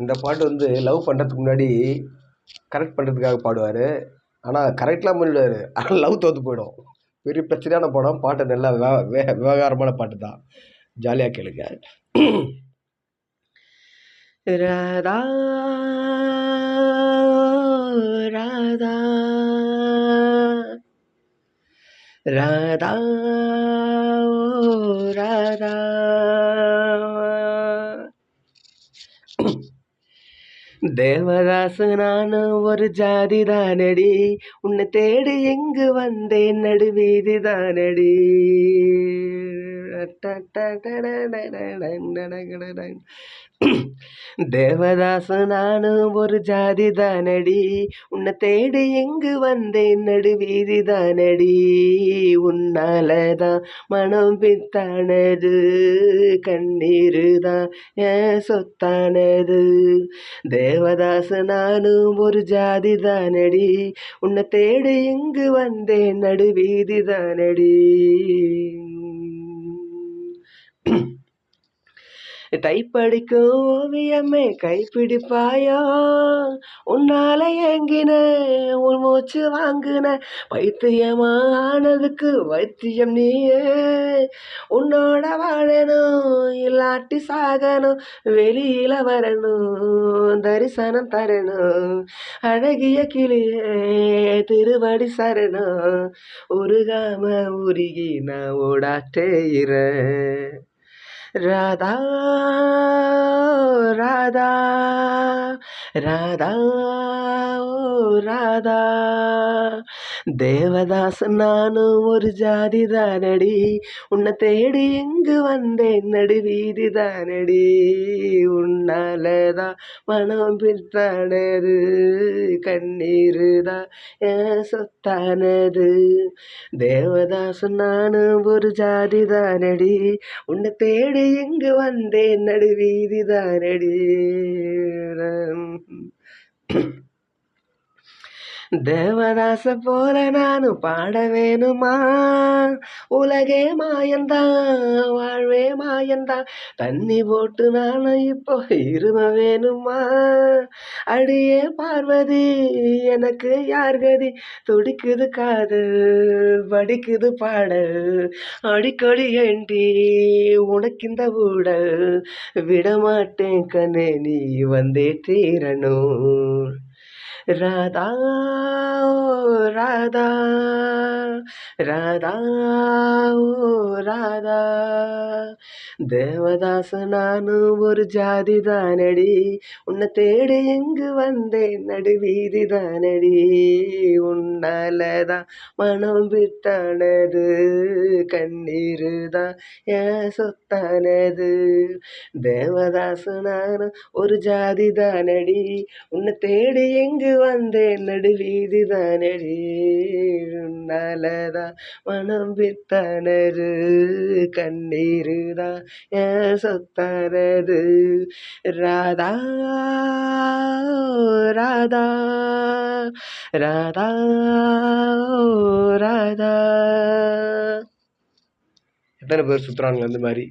இந்த பாட்டு வந்து லவ் பண்ணுறதுக்கு முன்னாடி கரெக்ட் பண்ணுறதுக்காக பாடுவார். ஆனால் கரெக்ட்லாம் பண்ணிடுவார், ஆனால் லவ் தோற்று போயிடும். பெரிய பிரச்சனையான படம். பாட்டு நல்லா விவகாரமான பாட்டு தான். ஜாலியாக கேளுங்க. ராதா ராதா ராதா ராதா தேவதாசு நானும் ஒரு ஜாதி தானடி, உன்னை தேடி எங்கு வந்தேன் நடுவீதி தானடி. தேவதாசு நானும் ஒரு ஜாதி தானடி, உன்னை தேடி எங்கு வந்தேன் நடுவீதி தானடி. உன்னாலதான் மனம் பித்தானது, கண்ணீருதான் என் சொத்தானது. தேவதாசு நானும் ஒரு ஜாதி தானடி, உன்னை தேடி எங்கு வந்தேன் நடுவீதி தானடி. டைப்படிக்கும் ஓவியமே கைப்பிடிப்பாயா, உன்னால ஏங்கின உன் மூச்சு வாங்கின, பைத்தியமானதுக்கு வைத்தியம் நீயே. உன்னோட வாழணும் இல்லாட்டி சாகணும், வெளியில வரணும் தரிசனம் தரணும். அழகிய கிளியே திருவடி சரணம், உருகாம உருகி நான் ஓடாட்டேயிறேன். ராதா ராதா ராதா ராதா. தேவதாசு நானும் ஒரு ஜாதி தானடி, உன்னை தேடி எங்கு வந்தேன் நடுவீதி தானடி. உன்னாலதான் மனம் பித்தானது, கண்ணீருதான் என் சொத்தானது. தேவதாசு நானும் ஒரு ஜாதி தானடி, உன்னை தேடி எங்கு வந்தேன் நடுவீதி தானடி. தேவதாச போல நானும் பாட வேணுமா, உலகே மாயந்தான் வாழ்வே மாயந்தான். தண்ணி போட்டு நானும் இப்போ இரும வேணுமா, அடியே பார்வதி எனக்கு யார் கதி. துடிக்குது காதல் படிக்குது பாடல், அடிக்கடி ஏண்டி உனக்கு இந்த ஊடல். விடமாட்டேன் கண்ணே நீ வந்தே தீரணும். ராதா ராதா ராதா ராதா. தேவதாசு நானும் ஒரு ஜாதி தானடி, உன்னை தேடி எங்கு வந்தேன் நடுவீதி தானடி. உன்னாலதான் மனம் பித்தானது, கண்ணீருதான் என் சொத்தானது. தேவதாசு நானும் ஒரு ஜாதி தானடி, உன்னை தேடி எங்கு வந்தேன் நடுவீதி தானடி. உன்னாலதான் மனம் பித்தானது, கண்ணீருதான் என் சொத்தானது. ராதா ராதா ராதா ராதா. எத்தனை பேர் சுத்துறாங்க அந்த மாதிரி?